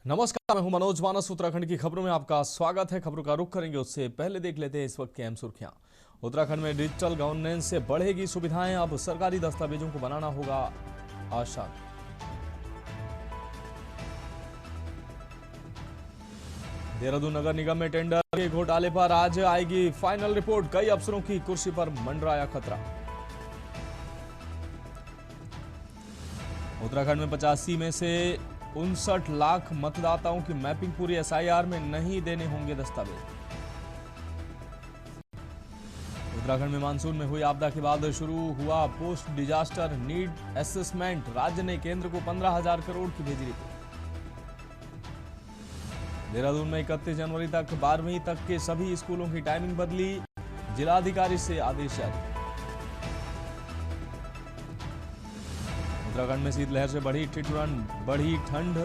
नमस्कार, मैं हूं मनोज मानस। उत्तराखंड की खबरों में आपका स्वागत है। खबरों का रुख करेंगे उससे पहले देख लेते हैं इस वक्त की अहम सुर्खियां। उत्तराखंड में डिजिटल गवर्नेंस से बढ़ेगी सुविधाएं, अब सरकारी दस्तावेजों को बनाना होगा आसान। देहरादून नगर निगम में टेंडर के घोटाले पर आज आएगी फाइनल रिपोर्ट, कई अफसरों की कुर्सी पर मंडराया खतरा। उत्तराखंड में 85 में से 59 लाख मतदाताओं की मैपिंग पूरी, एसआईआर में नहीं देने होंगे दस्तावेज। उत्तराखंड में मानसून में हुई आपदा के बाद शुरू हुआ पोस्ट डिजास्टर नीड असेसमेंट, राज्य ने केंद्र को 15,000 करोड़ की भेजी रिपोर्ट। देहरादून में 31 जनवरी तक 12वीं तक के सभी स्कूलों की टाइमिंग बदली, जिलाधिकारी से आदेश जारी। उत्तराखंड में शीतलहर से बढ़ी ठंड,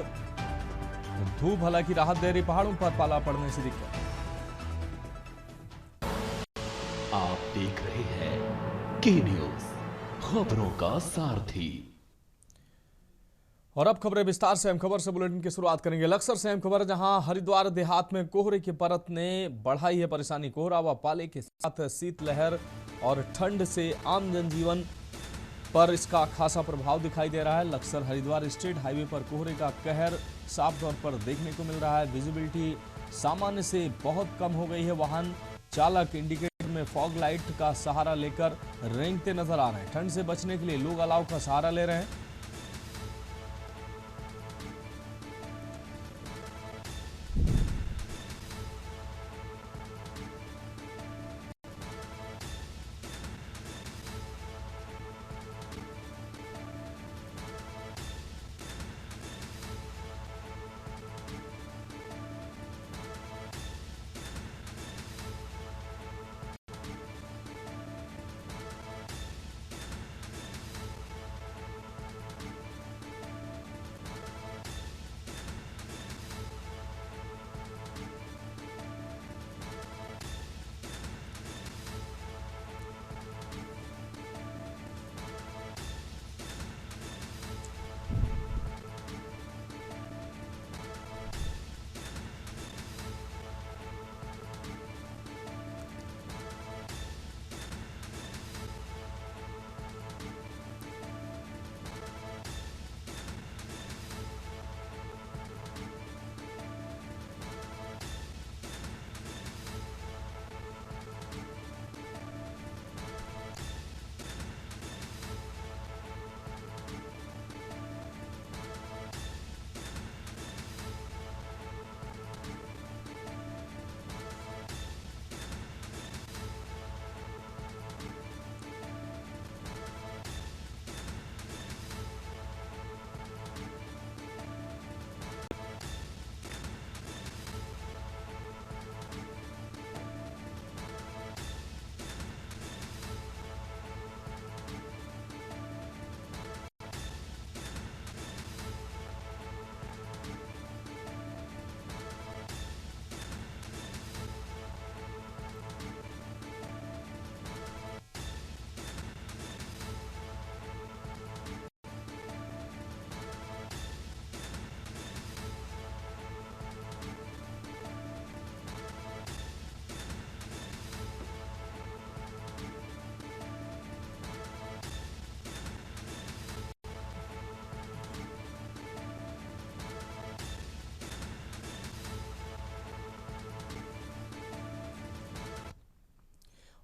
धूप हालांकि राहत दे रही, पहाड़ों पर पाला पड़ने से दिक्कत। आप देख रहे हैं के न्यूज, खबरों का सारथी। और अब खबरें विस्तार से। अहम खबर से बुलेटिन की शुरुआत करेंगे लक्सर से अहम खबर, जहां हरिद्वार देहात में कोहरे की परत ने बढ़ाई है परेशानी। कोहरा व पाले के साथ शीतलहर और ठंड से आम जनजीवन पर इसका खासा प्रभाव दिखाई दे रहा है। लक्सर हरिद्वार स्टेट हाईवे पर कोहरे का कहर साफ तौर पर देखने को मिल रहा है। विजिबिलिटी सामान्य से बहुत कम हो गई है। वाहन चालक इंडिकेटर में फॉग लाइट का सहारा लेकर रेंगते नजर आ रहे हैं। ठंड से बचने के लिए लोग अलाव का सहारा ले रहे हैं।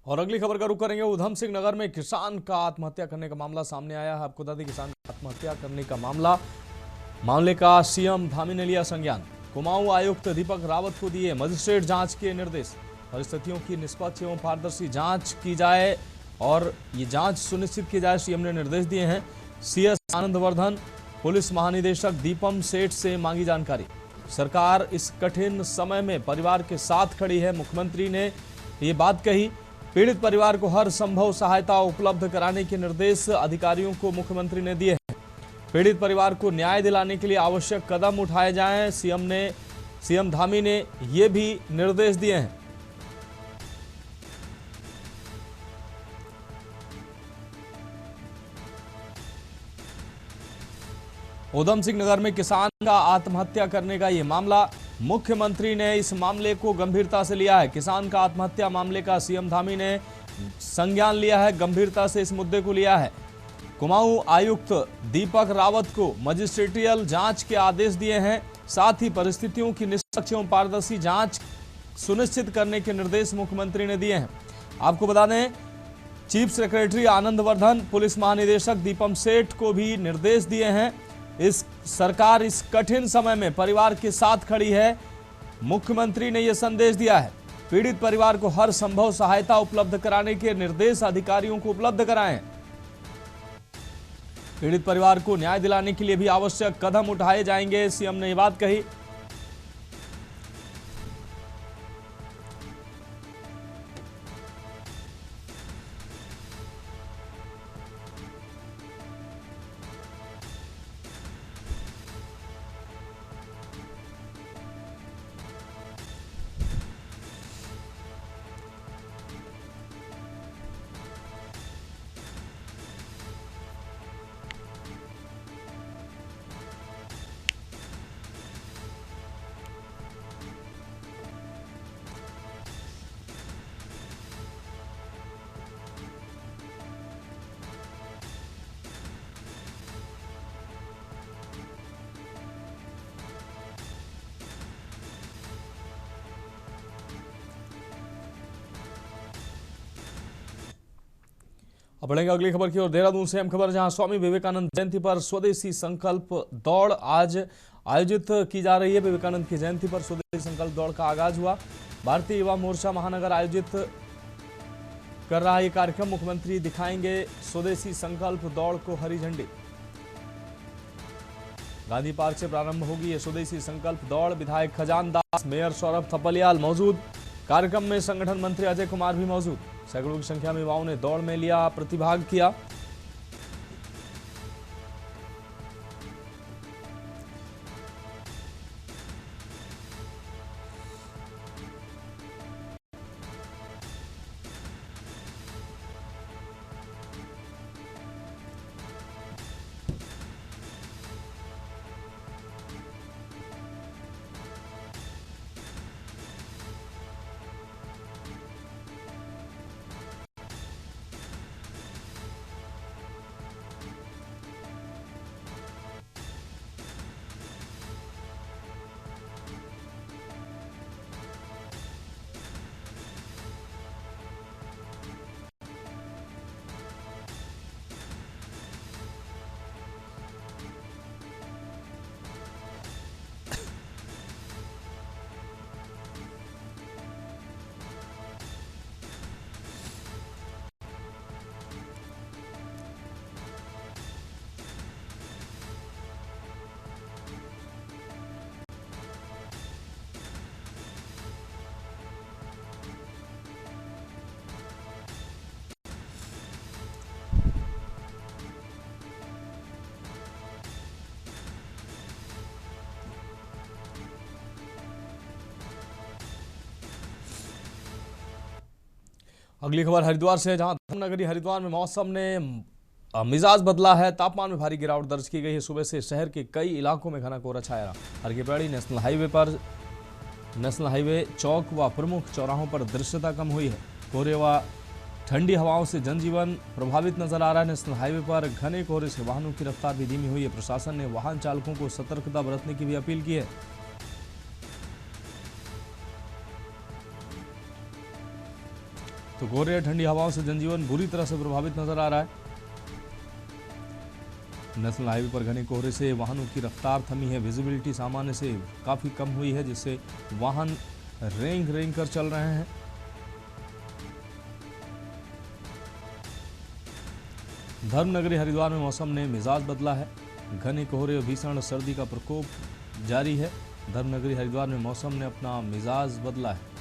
और अगली खबर का रुख करेंगे। उधम सिंह नगर में किसान का आत्महत्या करने का मामला सामने आया है। आपको बता दें, किसान का आत्महत्या करने का मामले का सीएम धामी ने लिया संज्ञान। कुमाऊं आयुक्त दीपक रावत को दिए मजिस्ट्रेट जांच के निर्देश। परिस्थितियों की निष्पक्ष एवं पारदर्शी जांच की जाए और ये जांच सुनिश्चित की जाए, सीएम ने निर्देश दिए हैं। सीएस आनंदवर्धन, पुलिस महानिदेशक दीपम सेठ से मांगी जानकारी। सरकार इस कठिन समय में परिवार के साथ खड़ी है, मुख्यमंत्री ने ये बात कही। पीड़ित परिवार को हर संभव सहायता उपलब्ध कराने के निर्देश अधिकारियों को मुख्यमंत्री ने दिए हैं। पीड़ित परिवार को न्याय दिलाने के लिए आवश्यक कदम उठाए जाएं, सीएम धामी ने ये भी निर्देश दिए हैं। उधम सिंह नगर में किसान का आत्महत्या करने का ये मामला, मुख्यमंत्री ने इस मामले को गंभीरता से लिया है। किसान का आत्महत्या मामले का सीएम धामी ने संज्ञान लिया है, गंभीरता से इस मुद्दे को लिया है। कुमाऊं आयुक्त दीपक रावत को मजिस्ट्रेटियल जांच के आदेश दिए हैं। साथ ही परिस्थितियों की निष्पक्ष एवं पारदर्शी जांच सुनिश्चित करने के निर्देश मुख्यमंत्री ने दिए हैं। आपको बता दें, chief secretary Anand Vardhan, police महानिदेशक दीपम सेठ को भी निर्देश दिए हैं। इस सरकार इस कठिन समय में परिवार के साथ खड़ी है। मुख्यमंत्री ने यह संदेश दिया है, पीड़ित परिवार को हर संभव सहायता उपलब्ध कराने के निर्देश अधिकारियों को उपलब्ध कराएं। पीड़ित परिवार को न्याय दिलाने के लिए भी आवश्यक कदम उठाए जाएंगे, सीएम ने यह बात कही। अब बढ़ेंगे अगली खबर की ओर। देहरादून से अहम खबर, जहां स्वामी विवेकानंद जयंती पर स्वदेशी संकल्प दौड़ आज आयोजित की जा रही है। विवेकानंद की जयंती पर स्वदेशी संकल्प दौड़ का आगाज हुआ। भारतीय युवा मोर्चा महानगर आयोजित कर रहा ये कार्यक्रम। मुख्यमंत्री दिखाएंगे स्वदेशी संकल्प दौड़ को हरी झंडी। गांधी पार्क से प्रारंभ होगी ये स्वदेशी संकल्प दौड़। विधायक खजान दास, मेयर सौरभ थपलियाल मौजूद। कार्यक्रम में संगठन मंत्री अजय कुमार भी मौजूद। सैकड़ों की संख्या में युवाओं ने दौड़ में लिया प्रतिभाग किया। अगली खबर हरिद्वार से है, जहां धर्मनगरी हरिद्वार में मौसम ने मिजाज बदला है। तापमान में भारी गिरावट दर्ज की गई है। सुबह से शहर के कई इलाकों में घना कोहरा छाया रहा। हरकीपैड़ी नेशनल हाईवे चौक व प्रमुख चौराहों पर दृश्यता कम हुई है। कोहरे व ठंडी हवाओं से जनजीवन प्रभावित नजर आ रहा है। नेशनल हाईवे पर घने कोहरे से वाहनों की रफ्तार भी धीमी हुई है। प्रशासन ने वाहन चालकों को सतर्कता बरतने की भी अपील की है। तो कोहरे ठंडी हवाओं से जनजीवन बुरी तरह से प्रभावित नजर आ रहा है। नेशनल हाईवे पर घने कोहरे से वाहनों की रफ्तार थमी है। विजिबिलिटी सामान्य से काफी कम हुई है, जिससे वाहन रेंग कर चल रहे हैं। धर्मनगरी हरिद्वार में मौसम ने मिजाज बदला है। घने कोहरे और भीषण सर्दी का प्रकोप जारी है। धर्मनगरी हरिद्वार में मौसम ने अपना मिजाज बदला है।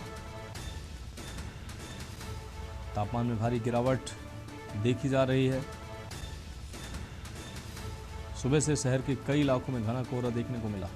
तापमान में भारी गिरावट देखी जा रही है। सुबह से शहर के कई इलाकों में घना कोहरा देखने को मिला।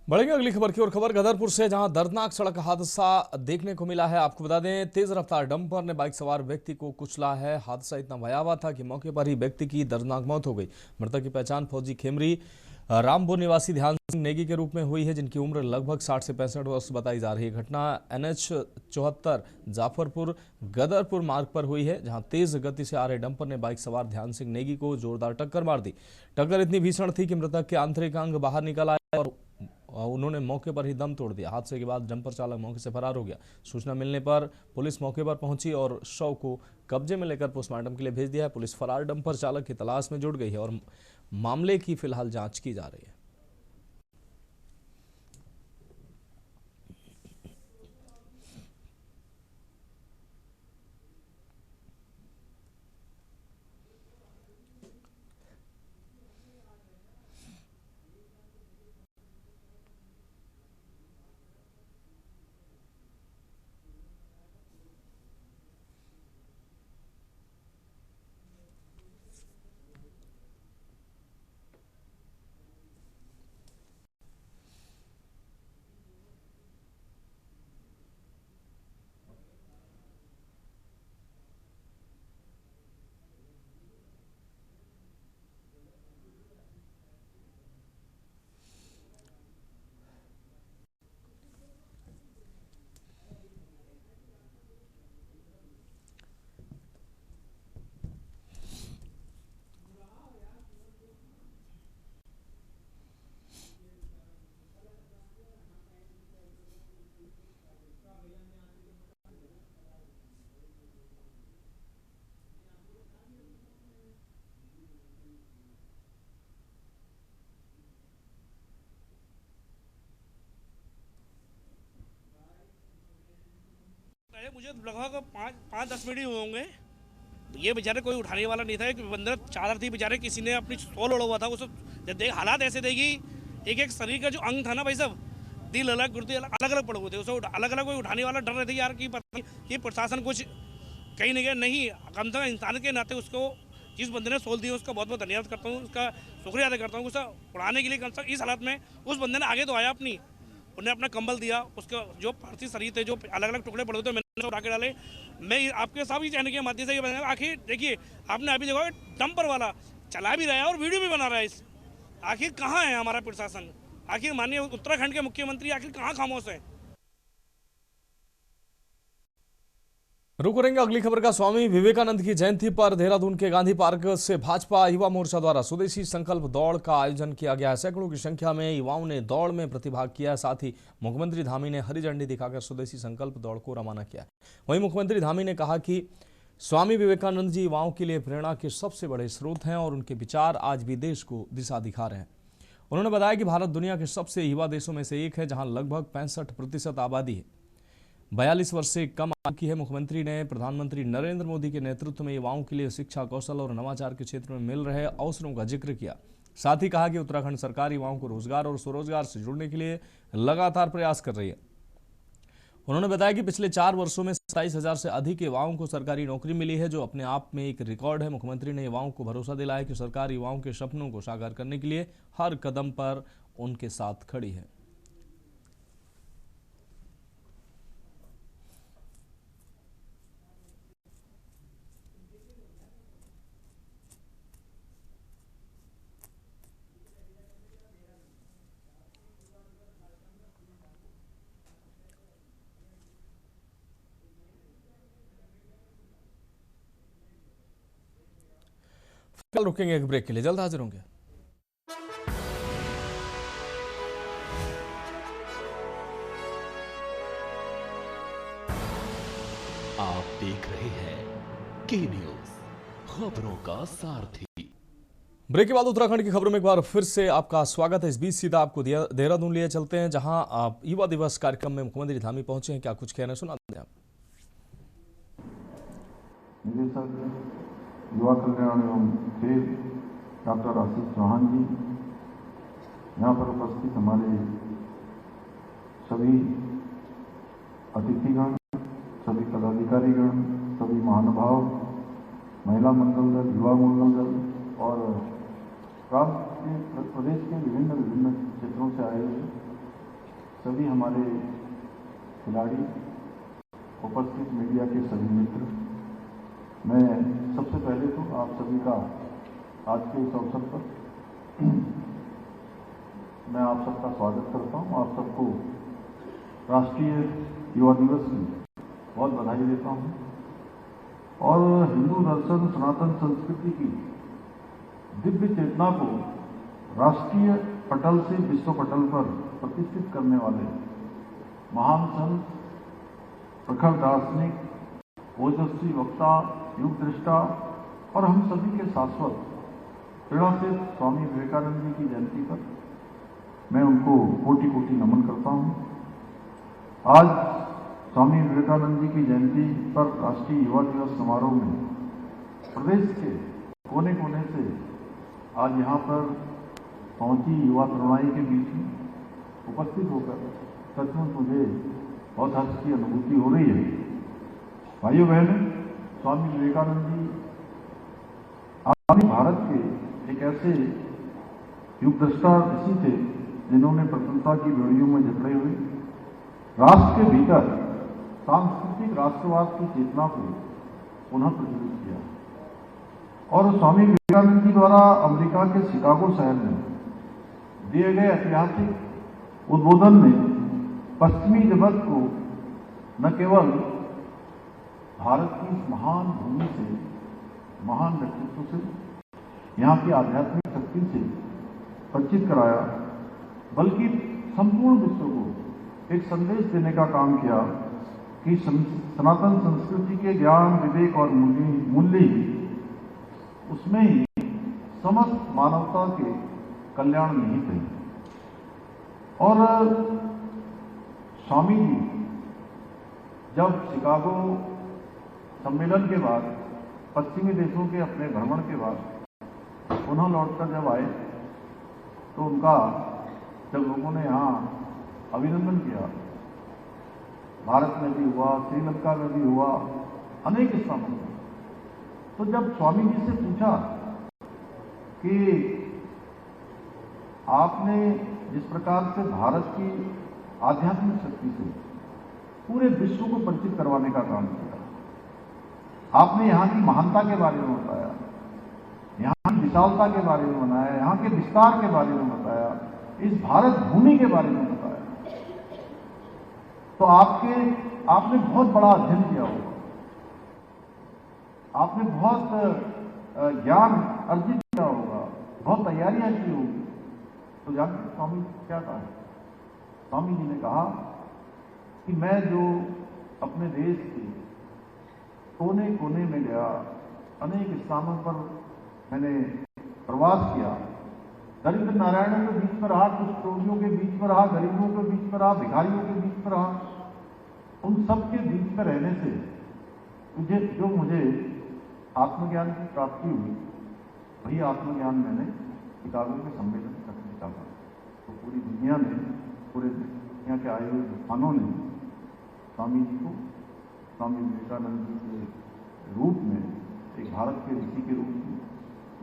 बढ़ेंगे अगली खबर की ओर। खबर गदरपुर से, जहां दर्दनाक सड़क हादसा देखने को मिला है। आपको बता दें, तेज रफ्तार डंपर ने बाइक सवार व्यक्ति को कुचला है। हादसा इतना भयावह था कि मौके पर ही व्यक्ति की दर्दनाक मौत हो गई। मृतक की पहचान फौजी खेमरी रामपुर निवासी ध्यान सिंह नेगी के रूप में हुई है, जिनकी उम्र लगभग 60 से 65 वर्ष बताई जा रही है। घटना NH 74 जाफरपुर गदरपुर मार्ग पर हुई है, जहां तेज गति से आ रहे डंपर ने बाइक सवार ध्यान सिंह नेगी को जोरदार टक्कर मार दी। टक्कर इतनी भीषण थी कि मृतक के आंतरिक अंग बाहर निकल आए और उन्होंने मौके पर ही दम तोड़ दिया। हादसे के बाद डंपर चालक मौके से फरार हो गया। सूचना मिलने पर पुलिस मौके पर पहुंची और शव को कब्जे में लेकर पोस्टमार्टम के लिए भेज दिया है। पुलिस फरार डंपर चालक की तलाश में जुट गई है और मामले की फिलहाल जांच की जा रही है। मुझे लगभग 5-10 मिनट ही हुए होंगे। ये बेचारे कोई उठाने वाला नहीं था। एक बंदर चादर थी, बेचारे किसी ने अपनी सोल ओढ़ा हुआ था। उस देख हालात ऐसे देगी, एक एक शरीर का जो अंग था ना भाई साहब, दिल अलग गुर्दे अलग अलग पड़े हुए थे। उसे अलग अलग कोई उठाने वाला डर रहे थे यार कि पता नहीं कि प्रशासन कुछ कहीं नहीं गया। नहीं, कम से कम इंसान के नाते उसको जिस बंदे ने सोल दी उसका बहुत बहुत धन्यवाद करता हूँ, उसका शुक्रिया अदा करता हूँ। उसे उड़ाने के लिए कम से कम इस हालत में उस बंदे ने आगे तो आया, उन्हें अपना कंबल दिया। उसके जो पार्थिव शरीर थे, जो अलग अलग टुकड़े पड़े थे, मैंने उठा के डाले। मैं आपके साथ ही कहने के माध्यम से ये बताऊंगा, आखिर देखिए आपने अभी देखा डंपर वाला चला भी रहा है और वीडियो भी बना रहा है। इस आखिर कहाँ है हमारा प्रशासन? आखिर माननीय उत्तराखंड के मुख्यमंत्री आखिर कहाँ खामोश है? रुक करेंगे अगली खबर का। स्वामी विवेकानंद की जयंती पर देहरादून के गांधी पार्क से भाजपा युवा मोर्चा द्वारा स्वदेशी संकल्प दौड़ का आयोजन किया गया है। सैकड़ों की संख्या में युवाओं ने दौड़ में प्रतिभाग किया है। साथ ही मुख्यमंत्री धामी ने हरी झंडी दिखाकर स्वदेशी संकल्प दौड़ को रवाना किया। वहीं मुख्यमंत्री धामी ने कहा कि स्वामी विवेकानंद जी युवाओं के लिए प्रेरणा के सबसे बड़े स्रोत हैं और उनके विचार आज भी देश को दिशा दिखा रहे हैं। उन्होंने बताया कि भारत दुनिया के सबसे युवा देशों में से एक है, जहां लगभग 65% आबादी है 42 वर्ष से कम आयु की है। मुख्यमंत्री ने प्रधानमंत्री नरेंद्र मोदी के नेतृत्व में युवाओं के लिए शिक्षा, कौशल और नवाचार के क्षेत्र में मिल रहे अवसरों का जिक्र किया। साथ ही कहा कि उत्तराखंड सरकार युवाओं को रोजगार और स्वरोजगार से जुड़ने के लिए लगातार प्रयास कर रही है। उन्होंने बताया कि पिछले 4 वर्षों में 27,000 से अधिक युवाओं को सरकारी नौकरी मिली है, जो अपने आप में एक रिकॉर्ड है। मुख्यमंत्री ने युवाओं को भरोसा दिलाया कि सरकार युवाओं के सपनों को साकार करने के लिए हर कदम पर उनके साथ खड़ी है। कल रुकेंगे एक ब्रेक के लिए, जल्द हाजिर होंगे। आप देख रहे हैं के न्यूज, खबरों का सारथी। ब्रेक के बाद उत्तराखंड की खबरों में एक बार फिर से आपका स्वागत है। इस बीच सीधा आपको देहरादून लिए चलते हैं, जहां आप युवा दिवस कार्यक्रम में मुख्यमंत्री धामी पहुंचे हैं। क्या कुछ कहना सुना दें आप। युवा कल्याण एवं खेल डॉक्टर आशीष चौहान जी, यहाँ पर उपस्थित हमारे सभी अतिथिगण, सभी पदाधिकारीगण, सभी महानुभाव, महिला मंगल दल, युवा मंगल दल और राष्ट्र के प्रदेश के विभिन्न क्षेत्रों से आए हुए सभी हमारे खिलाड़ी, उपस्थित मीडिया के सभी मित्र, मैं सबसे पहले तो आप सभी का आज के इस अवसर पर मैं आप सबका स्वागत करता हूं। आप सबको राष्ट्रीय युवा दिवस की बहुत बधाई देता हूं और हिंदू दर्शन सनातन संस्कृति की दिव्य चेतना को राष्ट्रीय पटल से विश्व पटल पर प्रतिष्ठित करने वाले महान संत, प्रखर दार्शनिक, ओजस्वी वक्ता, युग दृष्टा और हम सभी के शाश्वत प्रेरणा से स्वामी विवेकानंद जी की जयंती पर मैं उनको कोटि कोटि नमन करता हूं। आज स्वामी विवेकानंद जी की जयंती पर राष्ट्रीय युवा दिवस समारोह में प्रदेश के कोने कोने से आज यहाँ पर पहुंची युवा तरुणाई के बीच में उपस्थित होकर सचमुच मुझे बहुत हर्ष की अनुभूति हो रही है। भाइयों बहनों, स्वामी विवेकानंद जी आधुनिक भारत के एक ऐसे युग दृष्टा ऋषि थे जिन्होंने प्रसन्नता की बेड़ियों में जकड़े हुए राष्ट्र के भीतर सांस्कृतिक राष्ट्रवाद की चेतना को पुनः प्रज्वलित किया और स्वामी विवेकानंद जी द्वारा अमेरिका के शिकागो शहर में दिए गए ऐतिहासिक उद्बोधन ने पश्चिमी जगत को न केवल भारत की इस महान भूमि से, महान व्यक्तित्व से, यहाँ की आध्यात्मिक शक्ति से परिचित कराया, बल्कि संपूर्ण विश्व को एक संदेश देने का काम किया कि सनातन संस्कृति के ज्ञान, विवेक और मूल्य उसमें ही समस्त मानवता के कल्याण निहित है। और स्वामी जी जब शिकागो सम्मेलन के बाद, पश्चिमी देशों के अपने भ्रमण के बाद पुनः लौटकर जब आए तो उनका जब लोगों ने यहाँ अभिनंदन किया, भारत में भी हुआ, श्रीलंका में भी हुआ, अनेक स्थानों में, तो जब स्वामी जी से पूछा कि आपने जिस प्रकार से भारत की आध्यात्मिक शक्ति से पूरे विश्व को परिचित करवाने का काम किया, आपने यहाँ की महानता के बारे में बताया, यहाँ की विशालता के बारे में बताया, यहाँ के विस्तार के बारे में बताया, इस भारत भूमि के बारे में बताया, तो आपने बहुत बड़ा अध्ययन किया होगा, आपने बहुत ज्ञान अर्जित किया होगा, बहुत तैयारियां की होगी। तो जानते स्वामी क्या कहा? स्वामी जी ने कहा कि मैं जो अपने देश के कोने कोने में गया, अनेक स्थानों पर मैंने प्रवास किया, दरिद्र नारायणों के बीच में रहा, कुछ रोगियों के बीच में रहा, गरीबों के बीच में रहा, भिखारियों के बीच में रहा, उन सब के बीच में रहने से मुझे आत्मज्ञान की प्राप्ति हुई, वही आत्मज्ञान मैंने शिकागो के सम्मेलन में रखने का था। तो पूरी दुनिया में, पूरे दुनिया के आए हुए विद्वानों ने स्वामी जी को स्वामी विवेकानंद जी के रूप में, एक भारत के ऋषि के रूप में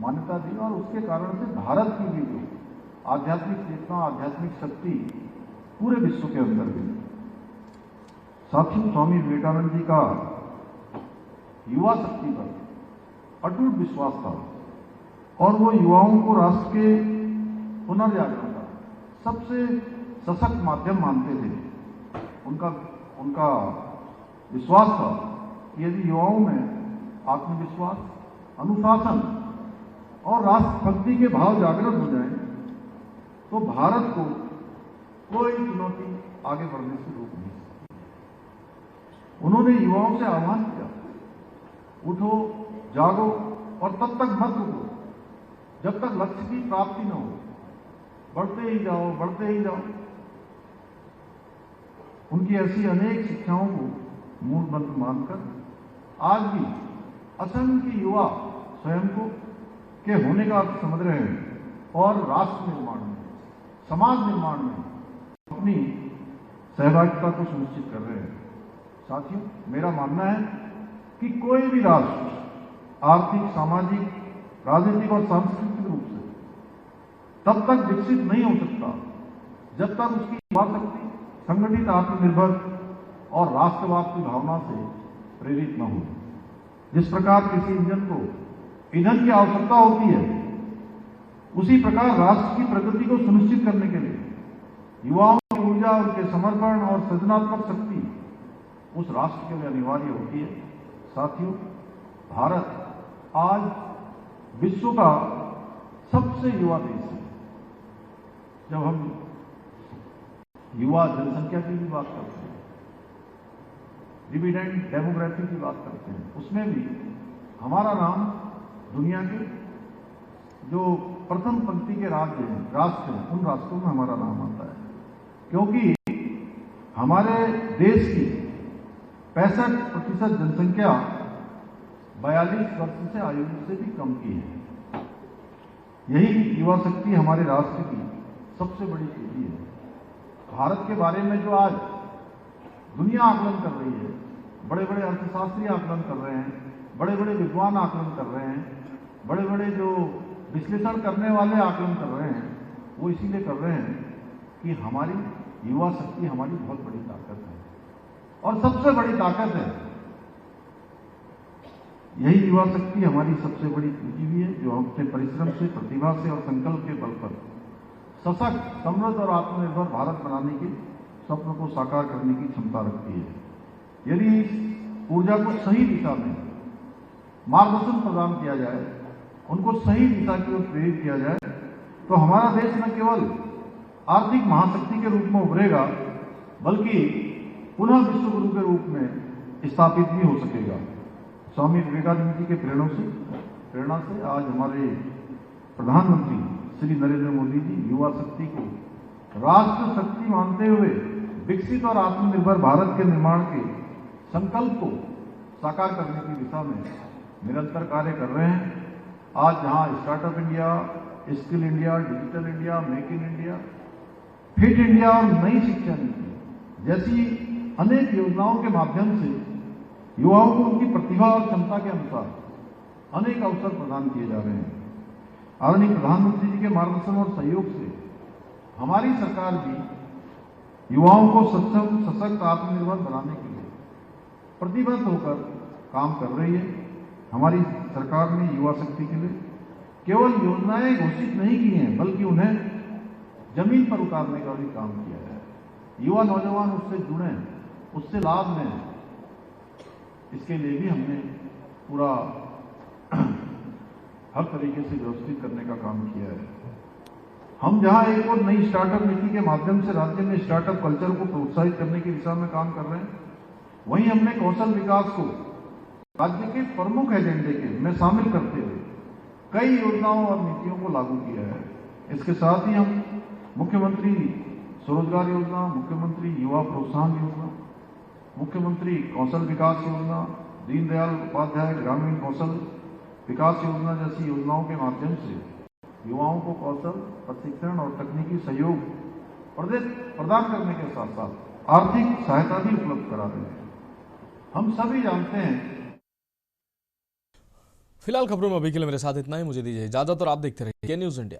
मान्यता दी और उसके कारण से भारत की भी जो आध्यात्मिक चेतना, आध्यात्मिक शक्ति पूरे विश्व के अंदर गई। साथियों, स्वामी विवेकानंद जी का युवा शक्ति पर अटूट विश्वास था और वो युवाओं को राष्ट्र के पुनर्जागरण का सबसे सशक्त माध्यम मानते थे। उनका विश्वास था कि यदि युवाओं में आत्मविश्वास, अनुशासन और राष्ट्रभक्ति के भाव जागृत हो जाएं, तो भारत को कोई चुनौती आगे बढ़ने से रोक नहीं सकती। उन्होंने युवाओं से आह्वान किया, उठो, जागो और तब तक मत रुको जब तक लक्ष्य की प्राप्ति न हो, बढ़ते ही जाओ, बढ़ते ही जाओ। उनकी ऐसी अनेक शिक्षाओं को मूल मंत्र मानकर आज भी असंख्य युवा स्वयं को के होने का अर्थ समझ रहे हैं और राष्ट्र निर्माण में, समाज निर्माण में अपनी सहभागिता को सुनिश्चित कर रहे हैं। साथियों, मेरा मानना है कि कोई भी राष्ट्र आर्थिक, सामाजिक, राजनीतिक और सांस्कृतिक रूप से तब तक विकसित नहीं हो सकता जब तक उसकी युवा शक्ति संगठित, आत्मनिर्भर और राष्ट्रवाद की भावना से प्रेरित न हो। जिस प्रकार किसी इंजन को ईंधन की आवश्यकता होती है, उसी प्रकार राष्ट्र की प्रगति को सुनिश्चित करने के लिए युवाओं की ऊर्जा, उनके समर्पण और सृजनात्मक शक्ति उस राष्ट्र के लिए अनिवार्य होती है। साथियों, भारत आज विश्व का सबसे युवा देश है। जब हम युवा जनसंख्या की भी बात करते हैं, डिविडेंड डेमोग्राफी की बात करते हैं, उसमें भी हमारा नाम दुनिया के जो प्रथम पंक्ति के राष्ट्र हैं, उन राष्ट्रों में हमारा नाम आता है, क्योंकि हमारे देश की 65% जनसंख्या 42 वर्ष से आयु से भी कम की है। यही युवा शक्ति हमारे राष्ट्र की सबसे बड़ी पूंजी है। भारत के बारे में जो आज दुनिया आकलन कर रही है, बड़े बड़े अर्थशास्त्री आकलन कर रहे हैं, बड़े बड़े विद्वान आकलन कर रहे हैं, बड़े बड़े जो विश्लेषण करने वाले आकलन कर रहे हैं, वो इसीलिए कर रहे हैं कि हमारी युवा शक्ति हमारी बहुत बड़ी ताकत है और सबसे बड़ी ताकत है। यही युवा शक्ति हमारी सबसे बड़ी पूंजी भी है, जो अपने परिश्रम से, प्रतिभा से और संकल्प के बल पर सशक्त, समृद्ध और आत्मनिर्भर भारत बनाने के स्वप्न को साकार करने की क्षमता रखती है। यदि इस ऊर्जा को सही दिशा में मार्गदर्शन प्रदान किया जाए, उनको सही दिशा की ओर प्रेरित किया जाए, तो हमारा देश न केवल आर्थिक महाशक्ति के रूप में उभरेगा, बल्कि पुनः विश्व गुरु के रूप में स्थापित भी हो सकेगा। स्वामी विवेकानंद जी के प्रेरणा से आज हमारे प्रधानमंत्री श्री नरेंद्र मोदी जी युवा शक्ति को राष्ट्र शक्ति मानते हुए विकसित और आत्मनिर्भर भारत के निर्माण के संकल्प को साकार करने की दिशा में निरंतर कार्य कर रहे हैं। आज जहां startup India, skill India, digital India, make in India, fit India और नई शिक्षा नीति जैसी अनेक योजनाओं के माध्यम से युवाओं को उनकी प्रतिभा और क्षमता के अनुसार अनेक अवसर प्रदान किए जा रहे हैं। आदरणीय प्रधानमंत्री जी के मार्गदर्शन और सहयोग से हमारी सरकार भी युवाओं को सक्षम, सशक्त, आत्मनिर्भर बनाने के लिए प्रतिबद्ध होकर काम कर रही है। हमारी सरकार ने युवा शक्ति के लिए केवल योजनाएं घोषित नहीं की हैं, बल्कि उन्हें जमीन पर उतारने का भी काम किया है। युवा नौजवान उससे जुड़े, उससे लाभ लें, इसके लिए भी हमने पूरा हर तरीके से व्यवस्थित करने का काम किया है। हम जहां एक और नई स्टार्टअप नीति के माध्यम से राज्य में स्टार्टअप कल्चर को प्रोत्साहित करने की दिशा में काम कर रहे हैं, वहीं हमने कौशल विकास को राज्य के प्रमुख एजेंडे के में शामिल करते हुए कई योजनाओं और नीतियों को लागू किया है। इसके साथ ही हम मुख्यमंत्री स्वरोजगार योजना, मुख्यमंत्री युवा प्रोत्साहन योजना, मुख्यमंत्री कौशल विकास योजना, दीनदयाल उपाध्याय ग्रामीण कौशल विकास योजना जैसी योजनाओं के माध्यम से युवाओं को कौशल, प्रशिक्षण और तकनीकी सहयोग प्रदान करने के साथ साथ आर्थिक सहायता भी उपलब्ध करा रहे हैं। हम सभी जानते हैं। फिलहाल खबरों में अभी के लिए मेरे साथ इतना ही। मुझे दीजिए इजाजत और आप देखते रहिए के न्यूज इंडिया।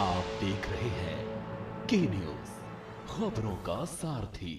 आप देख रहे हैं के न्यूज, खबरों का सारथी।